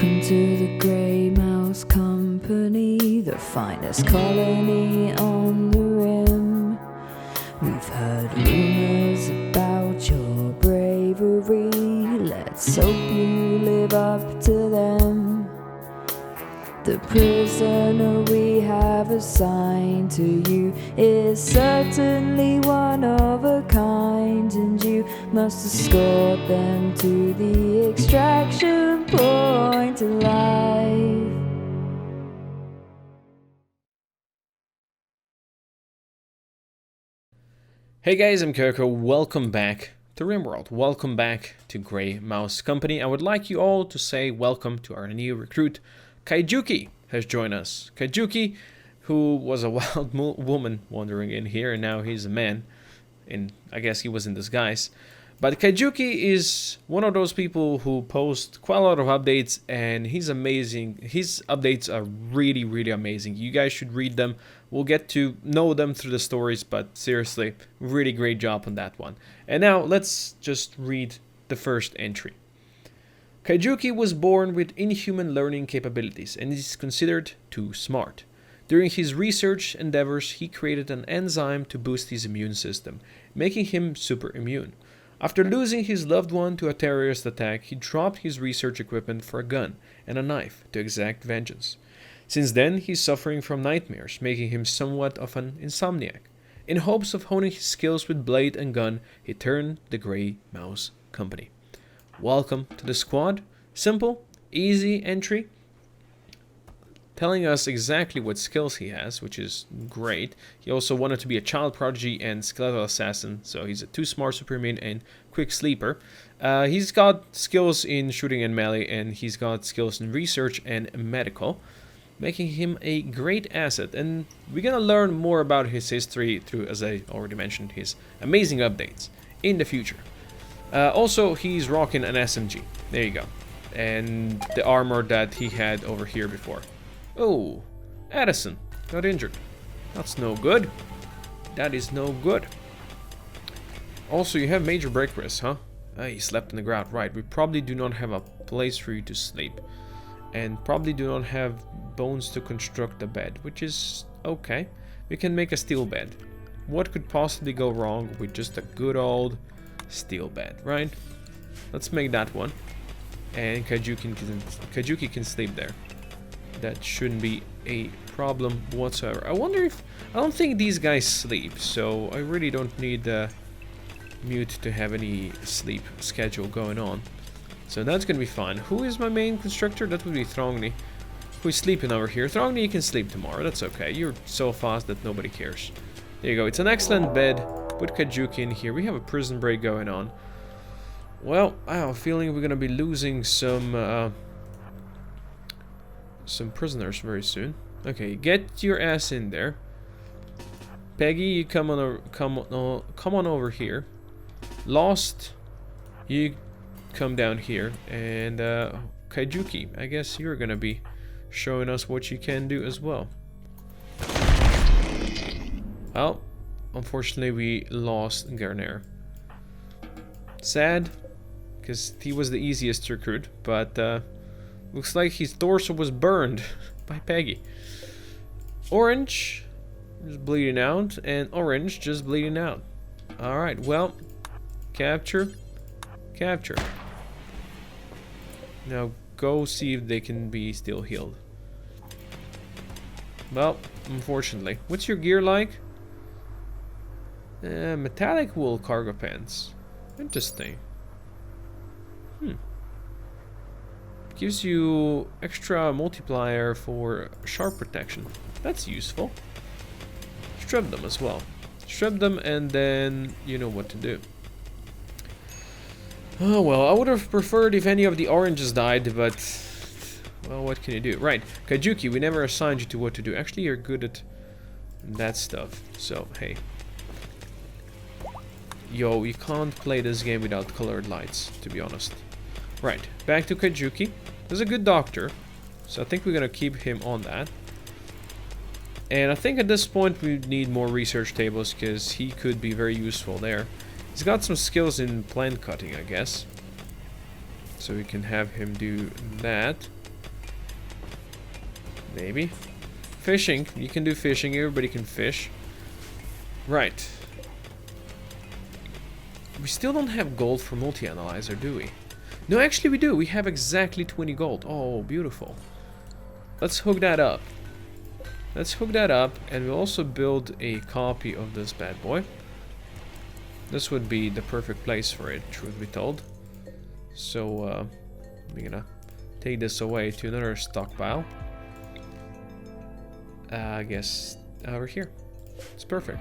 Welcome to the Grey Mouse Company, the finest colony on the rim. We've heard rumors about your bravery. Let's hope you live up to them. The prisoner we have assigned to you is certainly one of a kind, and you must escort them to the extraction point alive. Hey guys, I'm Koko. Welcome back to RimWorld. Welcome back to Grey Mouse Company. I would like you all to say welcome to our new recruit, Kaijuki has joined us. Kaijuki, who was a wild woman wandering in here, and now he's a man. I guess he was in disguise. But Kaijuki is one of those people who post quite a lot of updates, and he's amazing. His updates are really, really amazing. You guys should read them. We'll get to know them through the stories, but seriously, really great job on that one. And now let's just read the first entry. Kaijuki was born with inhuman learning capabilities and is considered too smart. During his research endeavors, he created an enzyme to boost his immune system, making him super immune. After losing his loved one to a terrorist attack, he dropped his research equipment for a gun and a knife to exact vengeance. Since then, he's suffering from nightmares, making him somewhat of an insomniac. In hopes of honing his skills with blade and gun, he turned the Grey Mouse Company. Welcome to the squad. Simple, easy entry, telling us exactly what skills he has, which is great. He also wanted to be a child prodigy and skeletal assassin, so he's a too smart superman and quick sleeper. He's got skills in shooting and melee, and he's got skills in research and medical, making him a great asset. And we're gonna learn more about his history through, as I already mentioned, his amazing updates in the future. Also, he's rocking an SMG. There you go. And the armor that he had over here before. Oh, Addison got injured. That's no good. That is no good. Also, you have major break risk, huh? He slept on the ground. Right, we probably do not have a place for you to sleep. And probably do not have bones to construct a bed, which is okay. We can make a steel bed. What could possibly go wrong with just a good old steel bed, right? Let's make that one. And Kaijuki can sleep there. That shouldn't be a problem whatsoever. I wonder if... I don't think these guys sleep, so I really don't need Mute to have any sleep schedule going on. So that's gonna be fine. Who is my main constructor? That would be Throngni, who is sleeping over here. Throngni, you can sleep tomorrow. That's okay. You're so fast that nobody cares. There you go. It's an excellent bed. Put Kaijuki in here. We have a prison break going on. Well, I have a feeling we're gonna be losing some prisoners very soon. Okay, get your ass in there. Peggy, you come on over here. Lost, you come down here. And Kaijuki, I guess you're gonna be showing us what you can do as well. Well, unfortunately we lost Garner. Sad, because he was the easiest to recruit, but looks like his torso was burned by Peggy. Orange is bleeding out, and Orange just bleeding out. Alright, well, capture. Now go see if they can be still healed. Well, unfortunately. What's your gear like? Metallic wool cargo pants. Interesting. Gives you extra multiplier for sharp protection. That's useful. Strip them as well. Strip them and then you know what to do. Oh well, I would have preferred if any of the oranges died, but... well, what can you do? Right, Kaijuki, we never assigned you to what to do. Actually, you're good at that stuff. So, hey. Yo, you can't play this game without colored lights, to be honest. Right, back to Kaijuki. There's a good doctor, so I think we're gonna keep him on that. And I think at this point we need more research tables, because he could be very useful there. He's got some skills in plant cutting, I guess. So we can have him do that. Maybe. Fishing. You can do fishing. Everybody can fish. Right. We still don't have gold for multi-analyzer, do we? No, actually we do. We have exactly 20 gold. Oh, beautiful. Let's hook that up. Let's hook that up, and we'll also build a copy of this bad boy. This would be the perfect place for it, truth be told. So, we're gonna take this away to another stockpile. I guess over here. It's perfect.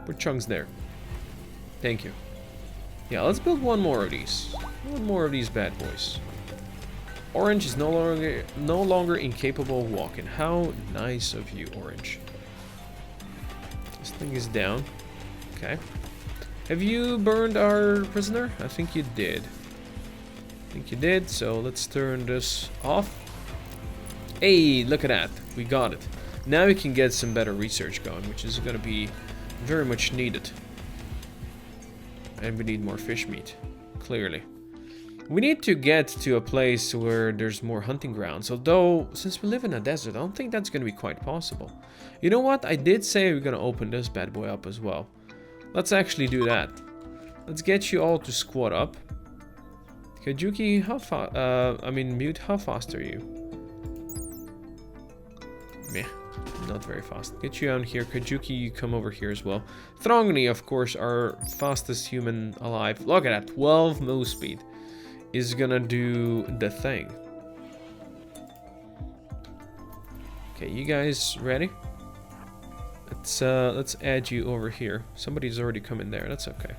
Put chunks there. Thank you. Yeah, let's build one more of these. One more of these bad boys. Orange is no longer incapable of walking. How nice of you, Orange. This thing is down. Okay. Have you burned our prisoner? I think you did. I think you did, so let's turn this off. Hey, look at that. We got it. Now we can get some better research going, which is going to be very much needed. And we need more fish meat, clearly. We need to get to a place where there's more hunting grounds, although since we live in a desert, I don't think that's going to be quite possible. You know what? I did say we're going to open this bad boy up as well. Let's actually do that. Let's get you all to squat up. Kajuki, how fast? Mute, how fast are you? Meh, not very fast. Get you on here. Kajuki, you come over here as well. Throngni, of course, our fastest human alive. Look at that, 12 move speed. Is gonna do the thing. Okay, you guys ready? Let's add you over here. Somebody's already come in there. That's okay.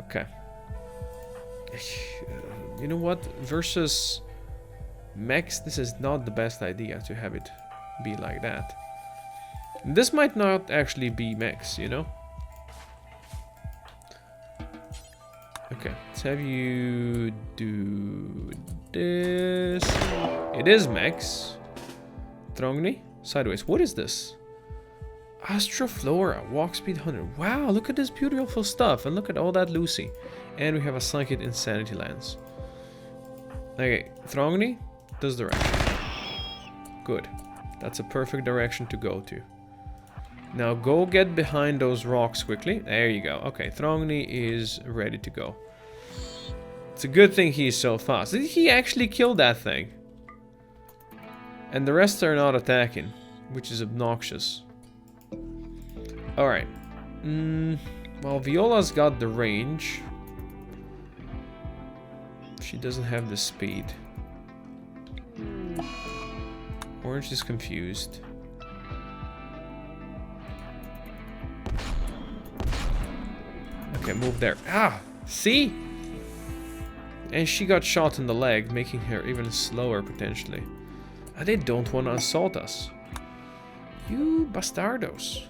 Okay. You know what? Versus mechs, this is not the best idea to have it be like that. This might not actually be mechs, you know? Okay, let's have you do this. It is mechs. Throngni? Sideways. What is this? Astroflora. Walk speed 100. Wow, look at this beautiful stuff. And look at all that Lucy. And we have a Psychic Insanity Lens. Okay, Throngni, this direction. Good. That's a perfect direction to go to. Now go get behind those rocks quickly. There you go. Okay, Throngni is ready to go. It's a good thing he's so fast. Did he actually kill that thing? And the rest are not attacking, which is obnoxious. Alright. Well, Viola's got the range. She doesn't have the speed. Orange is confused. Okay, move there. Ah! See? And she got shot in the leg, making her even slower, potentially. And they don't want to assault us. You bastardos.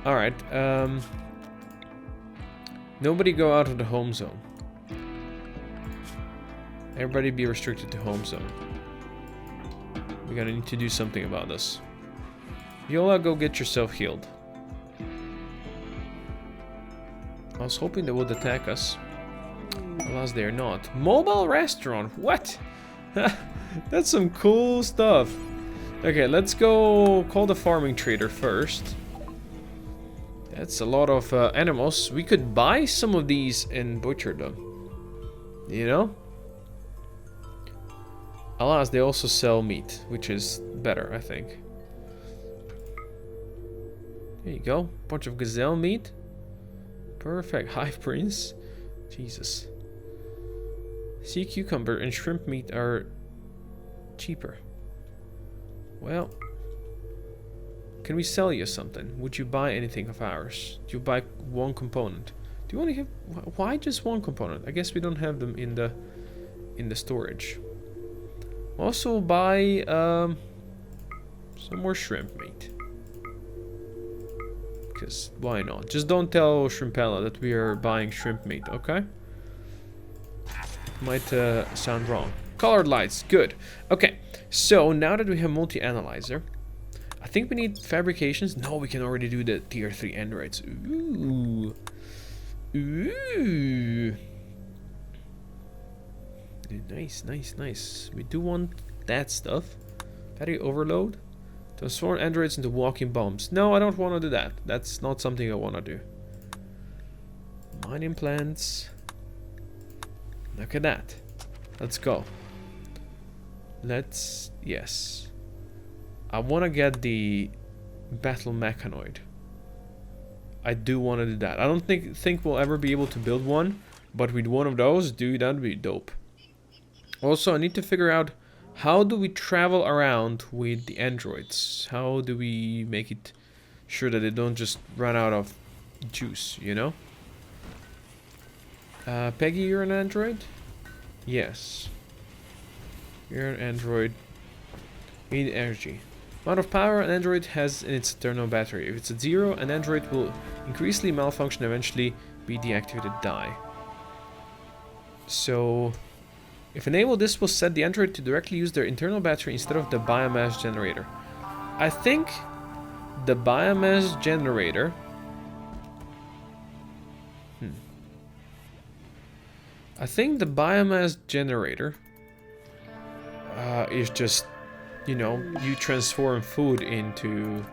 Alright, nobody go out of the home zone. Everybody be restricted to home zone. We're gonna need to do something about this. Viola, go get yourself healed. I was hoping they would attack us. Alas, they're not. Mobile restaurant? What? That's some cool stuff. Okay, let's go call the farming trader first. That's a lot of animals. We could buy some of these and butcher them. You know? Alas, they also sell meat, which is better, I think. There you go. Bunch of gazelle meat. Perfect. Hive prince. Jesus. Sea cucumber and shrimp meat are cheaper. Well, can we sell you something? Would you buy anything of ours? Do you buy one component? Do you only have... Why just one component? I guess we don't have them in the storage. Also buy some more shrimp meat. Because why not? Just don't tell Shrimpella that we are buying shrimp meat, okay? Might sound wrong. Colored lights, good. Okay, so now that we have multi-analyzer, I think we need fabrications. No, we can already do the tier 3 androids. Ooh. Ooh. Nice, nice, nice. We do want that stuff. Battery overload. Transform androids into walking bombs. No, I don't want to do that. That's not something I want to do. Mining plants. Look at that. Let's go. Let's... Yes. I want to get the battle mechanoid. I do want to do that. I don't think we'll ever be able to build one, but with one of those, dude, that'd be dope. Also, I need to figure out how do we travel around with the androids? How do we make it sure that they don't just run out of juice, you know? Peggy, you're an android? Yes. You're an android. We need energy. Amount of power an android has in its internal battery. If it's at 0, an android will increasingly malfunction and eventually be deactivated, die. So, if enabled, this will set the android to directly use their internal battery instead of the biomass generator. I think the biomass generator... I think the biomass generator is just, you know, you transform food into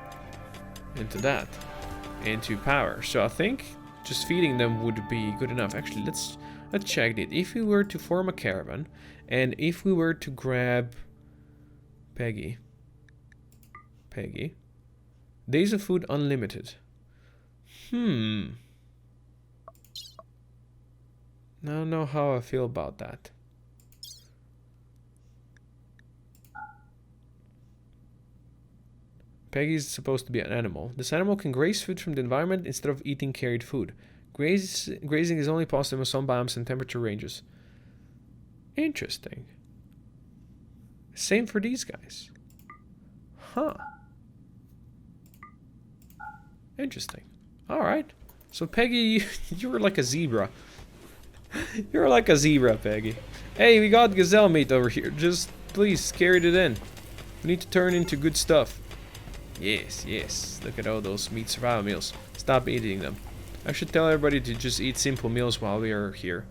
power. So I think just feeding them would be good enough. Actually, let's check it. If we were to form a caravan, and if we were to grab Peggy, days of food unlimited. I don't know how I feel about that. Peggy's supposed to be an animal. This animal can graze food from the environment instead of eating carried food. Grazing is only possible in some biomes and temperature ranges. Interesting. Same for these guys. Huh. Interesting. Alright. So Peggy, you're like a zebra. You're like a zebra, Peggy. Hey, we got gazelle meat over here. Just please carry it in. We need to turn into good stuff. Yes, yes. Look at all those meat survival meals. Stop eating them. I should tell everybody to just eat simple meals while we are here.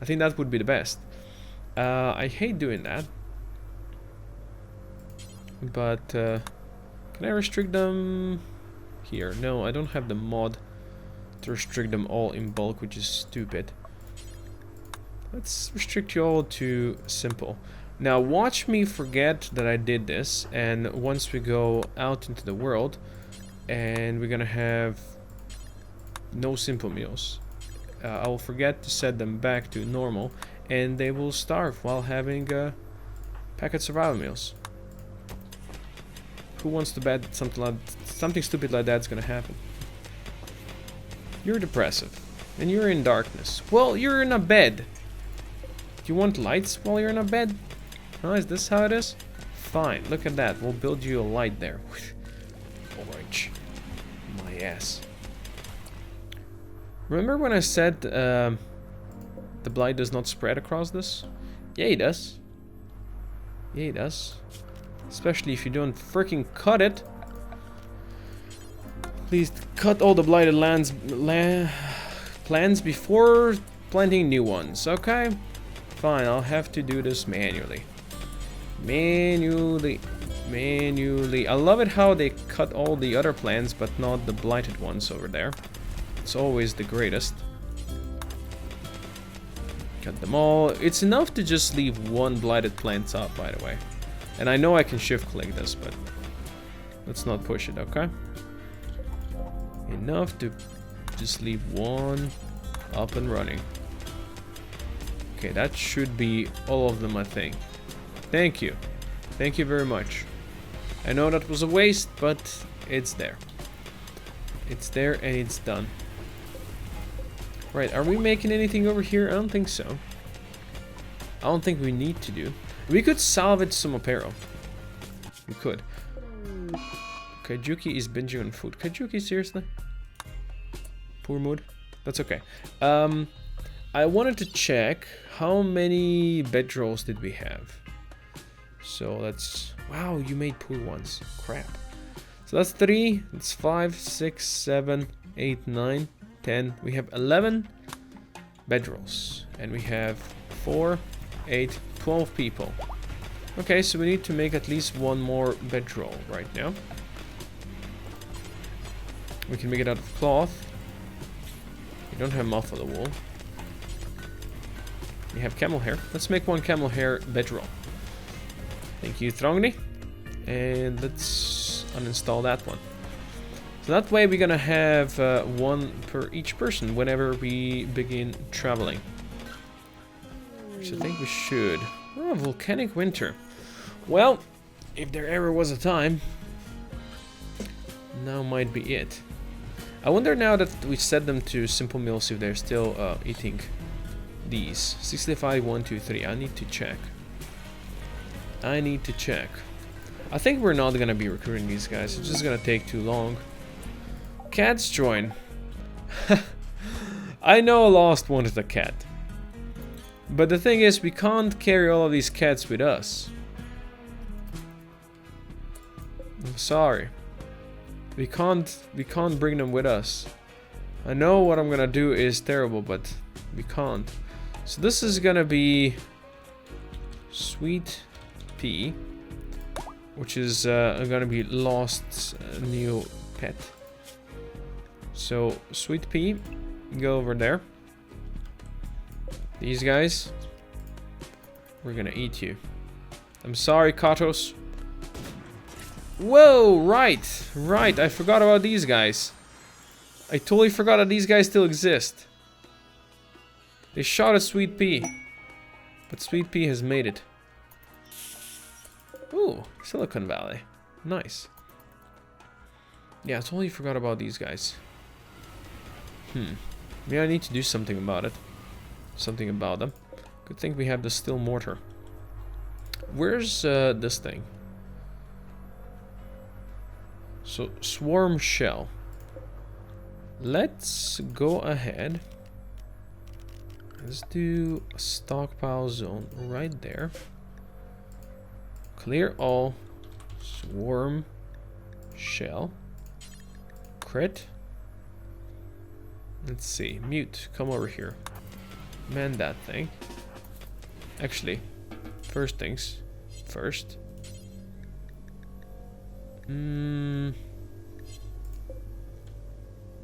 I think that would be the best. I hate doing that. But, can I restrict them here? No, I don't have the mod to restrict them all in bulk, which is stupid. Let's restrict you all to simple. Now watch me forget that I did this, and once we go out into the world and we're gonna have no simple meals, I'll forget to set them back to normal and they will starve while having packet survival meals. Who wants to bet something stupid like that's gonna happen? You're depressive and you're in darkness. Well, you're in a bed. Do you want lights while you're in a bed? Oh, is this how it is? Fine, look at that. We'll build you a light there. Orange. My ass. Remember when I said the blight does not spread across this? Yeah, it does. Yeah, it does. Especially if you don't freaking cut it. Please cut all the blighted plants before planting new ones, okay? Fine, I'll have to do this manually. Manually. I love it how they cut all the other plants, but not the blighted ones over there. It's always the greatest. Cut them all. It's enough to just leave one blighted plant up, by the way. And I know I can shift click this, but let's not push it, okay? Enough to just leave one up and running. Okay, that should be all of them, I think. Thank you. Thank you very much. I know that was a waste, but it's there. It's there and it's done. Right, are we making anything over here? I don't think so. I don't think we need to do. We could salvage some apparel. We could. Kaijuki is binging on food. Kaijuki, seriously? Poor mood? That's okay. I wanted to check how many bedrolls did we have. So let's... Wow, you made poor ones. Crap. So that's 3, that's 5, 6, 7, 8, 9, 10. We have 11 bedrolls. And we have 4, 8, 12 people. Okay, so we need to make at least one more bedroll right now. We can make it out of cloth. We don't have muff of the wool. We have camel hair. Let's make one camel hair bedroll. Thank you, Throngni. And let's uninstall that one. So that way we're gonna have one per each person whenever we begin traveling. Which I think we should. Oh, volcanic winter. Well, if there ever was a time, now might be it. I wonder now that we set them to simple meals if they're still eating these. 65, 1, 2, 3. I need to check. I need to check. I think we're not gonna be recruiting these guys. It's just gonna take too long. Cats join. I know Lost wanted a cat. But the thing is, we can't carry all of these cats with us. I'm sorry. We can't bring them with us. I know what I'm gonna do is terrible, but we can't. So this is gonna be Sweet Pea, which is gonna be Lost's new pet. So Sweet Pea, go over there. These guys, we're gonna eat you. I'm sorry, Katos. Whoa, right, I forgot about these guys. I totally forgot that these guys still exist. They shot at Sweet Pea, but Sweet Pea has made it. Ooh, Silicon Valley, nice. Yeah, I totally forgot about these guys. Maybe I need to do something about it. Something about them. Good thing we have the steel mortar. Where's this thing? So, swarm shell. Let's go ahead. Let's do a stockpile zone right there. Clear all. Swarm shell. Crit. Let's see. Mute, come over here. Man that thing. Actually, first things first.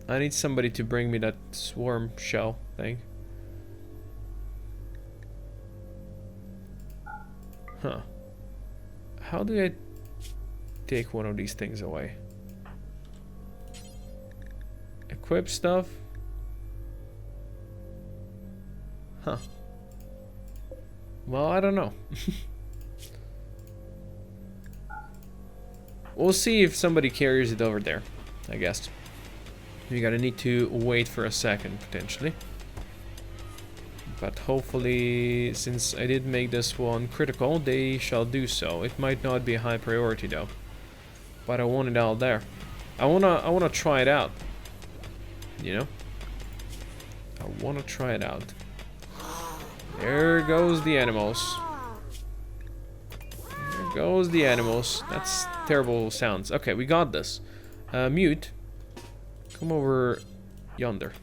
I need somebody to bring me that swarm shell thing. Huh. How do I take one of these things away? Equip stuff? Huh. Well, I don't know. We'll see if somebody carries it over there, I guess. You're gonna need to wait for a second, potentially. But hopefully, since I did make this one critical, they shall do so. It might not be a high priority though. But I want it out there. I wanna try it out. You know? I wanna try it out. There goes the animals. There goes the animals. That's terrible sounds. Okay, we got this. Mute. Come over yonder.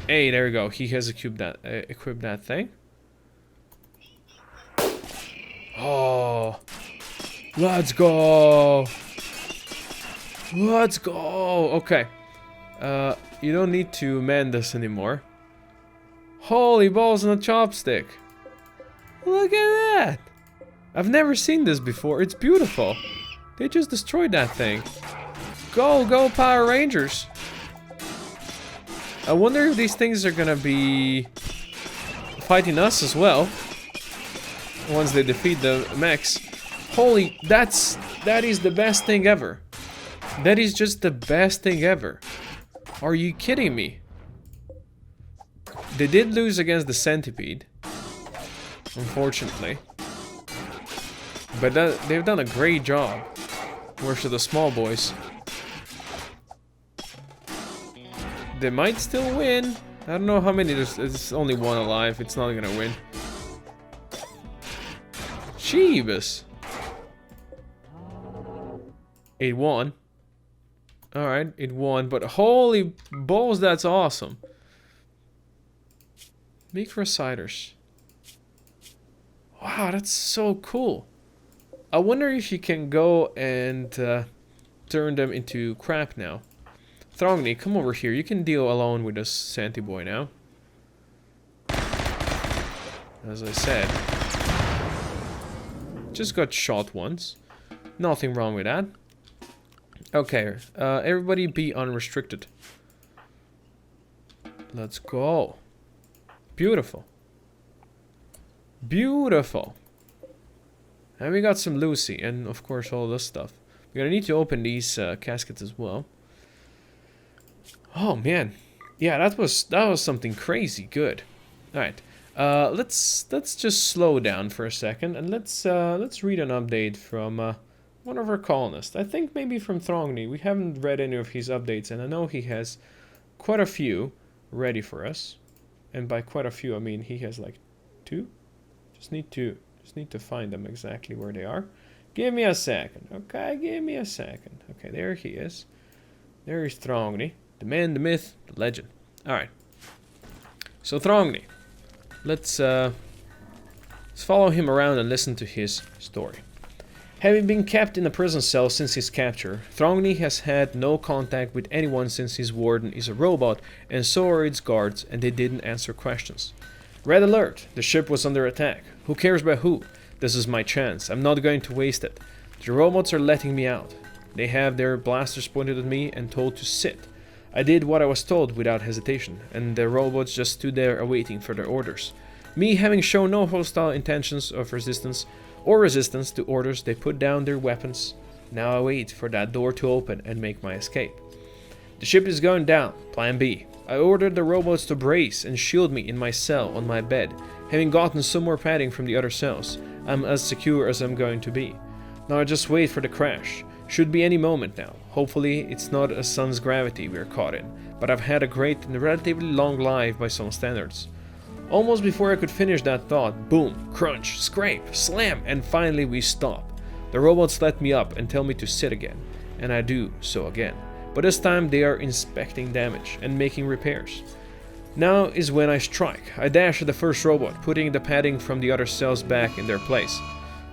Hey, there we go. He has equipped that thing. Oh, let's go. Let's go. Okay. You don't need to man this anymore. Holy balls on a chopstick. Look at that. I've never seen this before. It's beautiful. They just destroyed that thing. Go, go Power Rangers. I wonder if these things are gonna be fighting us as well. Once they defeat the mechs. Holy, that is the best thing ever. That is just the best thing ever. Are you kidding me? They did lose against the centipede, unfortunately. But they've done a great job versus the small boys. They might still win. I don't know how many. There's only one alive. It's not gonna win. Jeebus. It won. Alright, it won. But holy balls, that's awesome. MICRO-SCYTHERS. Wow, that's so cool. I wonder if you can go and turn them into crap now. Throngni, come over here. You can deal alone with this Santi boy now. As I said. Just got shot once. Nothing wrong with that. Okay, everybody be unrestricted. Let's go. Beautiful. Beautiful. And we got some Lucy and of course all this stuff. We're gonna need to open these caskets as well. Oh man. Yeah, that was something crazy good. Alright. Let's just slow down for a second and let's read an update from one of our colonists. I think maybe from Throngni. We haven't read any of his updates and I know he has quite a few ready for us. And by quite a few I mean he has like 2. Just need to find them exactly where they are. Give me a second. Okay, give me a second. Okay, there he is. There is Throngni. The man, the myth, the legend. Alright. So Throngni. Let's follow him around and listen to his story. Having been kept in a prison cell since his capture, Throngni has had no contact with anyone since his warden is a robot, and so are its guards, and they didn't answer questions. Red alert! The ship was under attack. Who cares by who? This is my chance. I'm not going to waste it. The robots are letting me out. They have their blasters pointed at me and told to sit. I did what I was told without hesitation, and the robots just stood there awaiting further orders. Me having shown no hostile intentions of resistance to orders, they put down their weapons. Now I wait for that door to open and make my escape. The ship is going down. Plan B. I ordered the robots to brace and shield me in my cell on my bed. Having gotten some more padding from the other cells, I'm as secure as I'm going to be. Now I just wait for the crash. Should be any moment now. Hopefully it's not a sun's gravity we're caught in, but I've had a great and relatively long life by some standards. Almost before I could finish that thought, boom, crunch, scrape, slam, and finally we stop. The robots let me up and tell me to sit again, and I do so again. But this time they are inspecting damage and making repairs. Now is when I strike. I dash at the first robot, putting the padding from the other cells back in their place,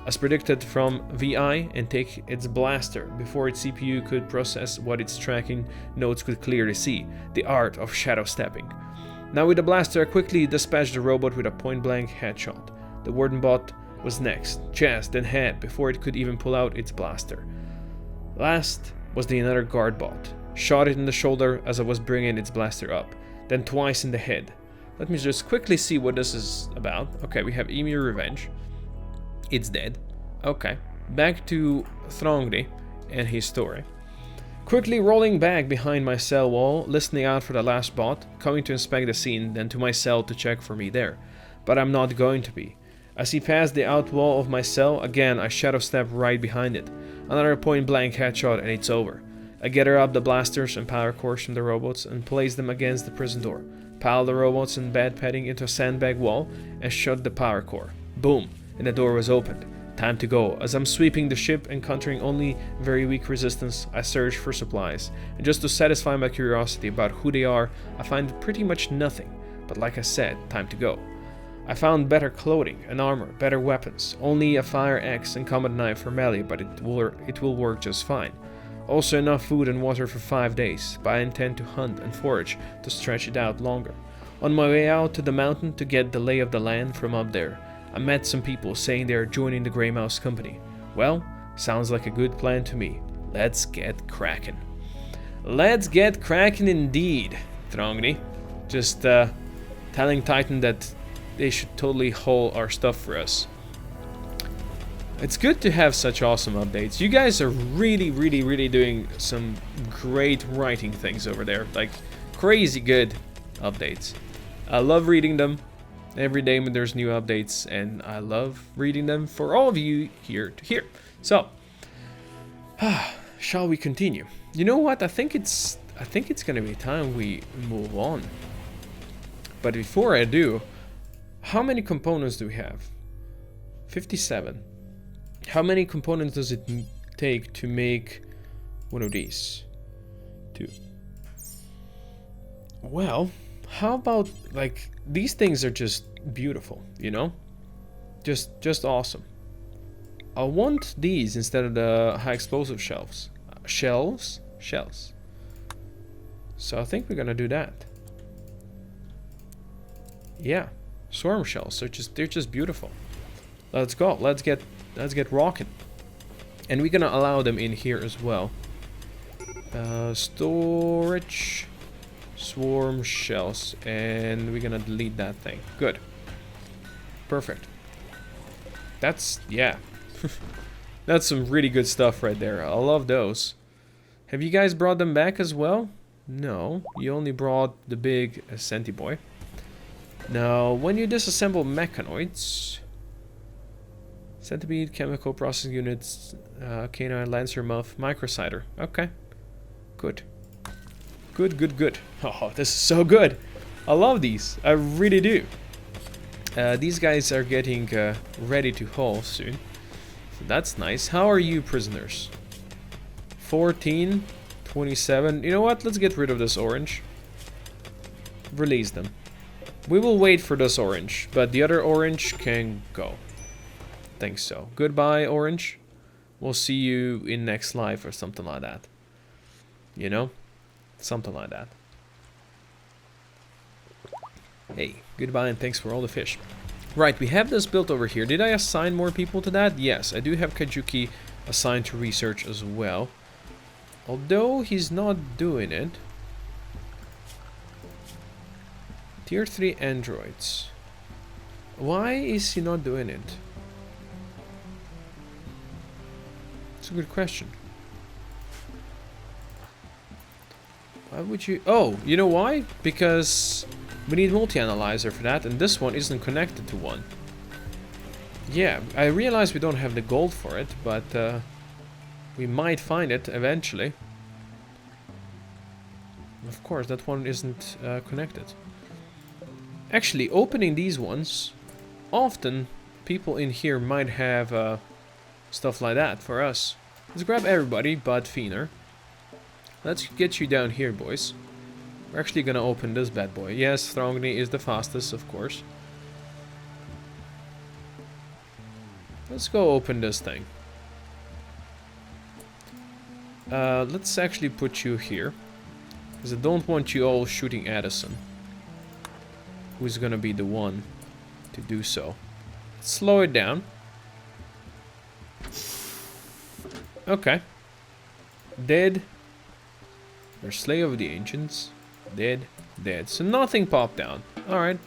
as predicted from VI, and take its blaster before its CPU could process what its tracking notes could clearly see, the art of shadow stepping. Now with the blaster I quickly dispatched the robot with a point-blank headshot. The warden bot was next, chest then head, before it could even pull out its blaster. Last was the another guard bot. Shot it in the shoulder as I was bringing its blaster up, then twice in the head. Let me just quickly see what this is about. Okay, we have Emu Revenge. It's dead. Okay, back to Throngni and his story. Quickly rolling back behind my cell wall, listening out for the last bot, coming to inspect the scene, then to my cell to check for me there. But I'm not going to be. As he passed the out wall of my cell, again I shadow step right behind it. Another point blank headshot and it's over. I gather up the blasters and power cores from the robots and place them against the prison door. Pile the robots and bed padding into a sandbag wall and shut the power core. Boom! And the door was opened. Time to go. As I'm sweeping the ship, encountering only very weak resistance, I search for supplies. And just to satisfy my curiosity about who they are, I find pretty much nothing. But like I said, time to go. I found better clothing and armor, better weapons. Only a fire axe and combat knife for melee, but it will work just fine. Also enough food and water for 5 days, but I intend to hunt and forage to stretch it out longer. On my way out to the mountain to get the lay of the land from up there, I met some people saying they are joining the Grey Mouse Company. Well, sounds like a good plan to me. Let's get cracking. Let's get cracking indeed, Throngni. Just telling Titan that they should totally haul our stuff for us. It's good to have such awesome updates. You guys are really doing some great writing things over there. Like, crazy good updates. I love reading them. Every day when there's new updates, and I love reading them for all of you here to hear. So, shall we continue? You know what? I think it's gonna be time we move on. But before I do, how many components do we have? 57. How many components does it take to make one of these? 2. Well, How about, like, these things are just beautiful, you know? Just awesome. I want these instead of the high explosive shells. Shells? So I think we're gonna do that. Yeah, swarm shells. They're just beautiful. Let's go. Let's get rocking. And we're gonna allow them in here as well. Storage, swarm shells, and we're gonna delete that thing. Good. Perfect. That's, yeah. That's some really good stuff right there. I love those. Have you guys brought them back as well? No, you only brought the big Centiboy. Now, when you disassemble mechanoids, centipede, chemical processing units, canine, lancer, muff, micro-scyther. Okay, good. Good. Oh, this is so good. I love these. I really do. These guys are getting ready to haul soon. So that's nice. How are you, prisoners? 14, 27. You know what? Let's get rid of this orange. Release them. We will wait for this orange, but the other orange can go. Think so. Goodbye, orange. We'll see you in next life or something like that. You know? Something like that. Hey, goodbye and thanks for all the fish. Right, we have this built over here. Did I assign more people to that? Yes, I do have Kajuki assigned to research as well. Although he's not doing it. Tier 3 androids. Why is he not doing it? It's a good question. Why would you... Oh, you know why? Because we need multi-analyzer for that, and this one isn't connected to one. Yeah, I realize we don't have the gold for it, but we might find it eventually. Of course, that one isn't connected. Actually, opening these ones, often people in here might have stuff like that for us. Let's grab everybody but Feener. Let's get you down here, boys. We're actually gonna open this bad boy. Yes, Throngni is the fastest, of course. Let's go open this thing. Let's actually put you here, because I don't want you all shooting Addison. Who's gonna be the one to do so? Slow it down. Okay. Dead. Or Slay of the Ancients. Dead. So nothing popped down. Alright.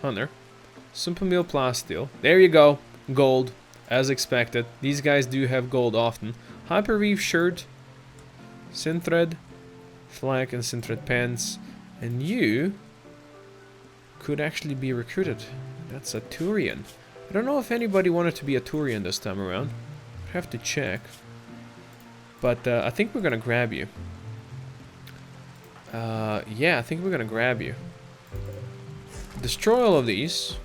Hunter. Simple meal plasteel. There you go. Gold. As expected. These guys do have gold often. Hyperweave shirt. Synthread. Flag and Synthread pants. And you could actually be recruited. That's a Turian. I don't know if anybody wanted to be a Turian this time around. I have to check. But I think we're gonna grab you. Yeah, I think we're gonna grab you. Destroy all of these.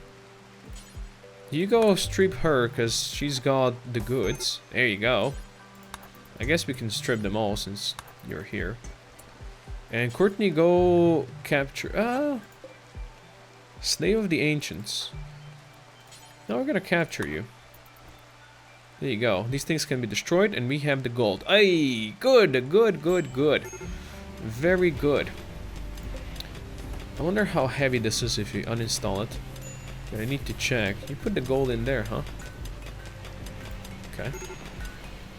You go strip her, because she's got the goods. There you go. I guess we can strip them all since you're here. And Courtney, go capture... Slave of the Ancients. Now we're gonna capture you. There you go. These things can be destroyed, and we have the gold. Ay, good. Very good. I wonder how heavy this is if you uninstall it. But I need to check. You put the gold in there, huh? Okay.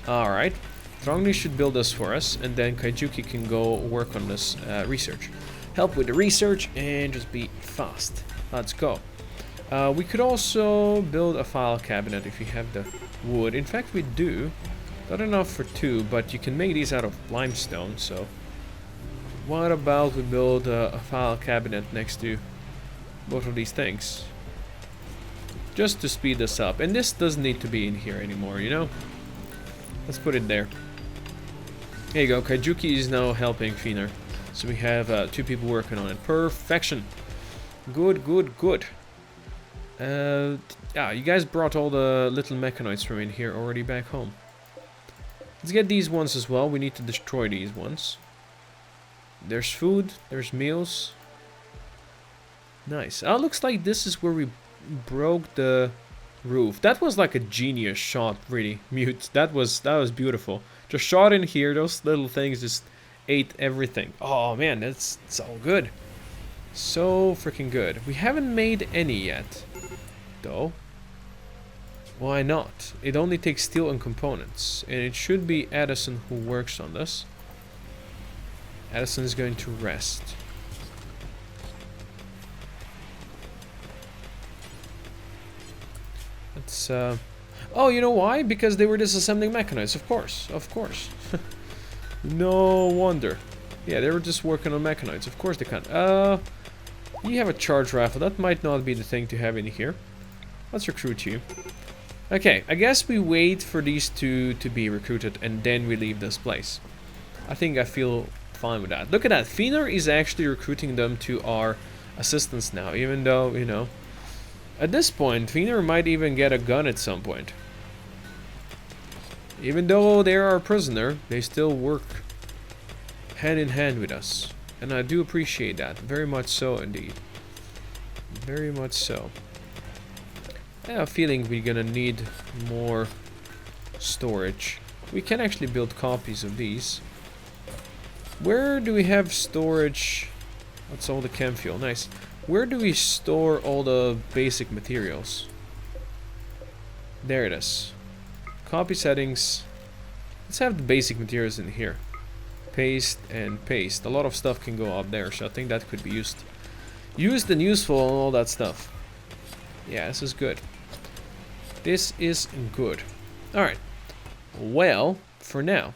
Alright. Throngni should build this for us, and then Kaijuki can go work on this research. Help with the research and just be fast. Let's go. We could also build a file cabinet if you have the wood. In fact, we do. Not enough for 2, but you can make these out of limestone, so... What about we build a file cabinet next to both of these things? Just to speed this up. And this doesn't need to be in here anymore, you know? Let's put it there. There you go. Kaijuki is now helping Feener. So we have 2 people working on it. Perfection. Good. Yeah, you guys brought all the little mechanoids from in here already back home. Let's get these ones as well. We need to destroy these ones. There's food, there's meals. Nice. Oh, looks like this is where we broke the roof. That was like a genius shot, really. Mute. That was beautiful. Just shot in here, those little things just ate everything. Oh man, that's so good. So freaking good. We haven't made any yet, though. Why not? It only takes steel and components. And it should be Addison who works on this. Addison is going to rest. Let's, oh, you know why? Because they were disassembling mechanites, of course. Of course. No wonder. Yeah, they were just working on mechanites. Of course they can. You have a charge rifle. That might not be the thing to have in here. Let's recruit you. Okay, I guess we wait for these two to be recruited and then we leave this place. I think I feel fine with that. Look at that. Fener is actually recruiting them to our assistance now, even though, you know, at this point, Fener might even get a gun at some point. Even though they're our prisoner, they still work hand in hand with us. And I do appreciate that. Very much so, indeed. Very much so. I have a feeling we're gonna need more storage. We can actually build copies of these. Where do we have storage? That's all the chem fuel. Nice. Where do we store all the basic materials? There it is. Copy settings. Let's have the basic materials in here. Paste and paste. A lot of stuff can go up there, so I think that could be used and useful and all that stuff. Yeah, this is good. This is good. Alright. Well, for now,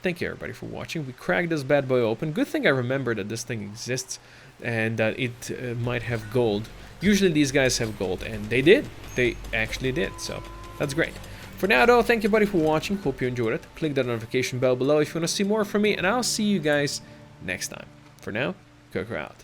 thank you everybody for watching. We cracked this bad boy open. Good thing I remember that this thing exists and that it might have gold. Usually these guys have gold, and they did. They actually did, so that's great. For now though, thank you everybody for watching. Hope you enjoyed it. Click that notification bell below if you want to see more from me, and I'll see you guys next time. For now, Koko out.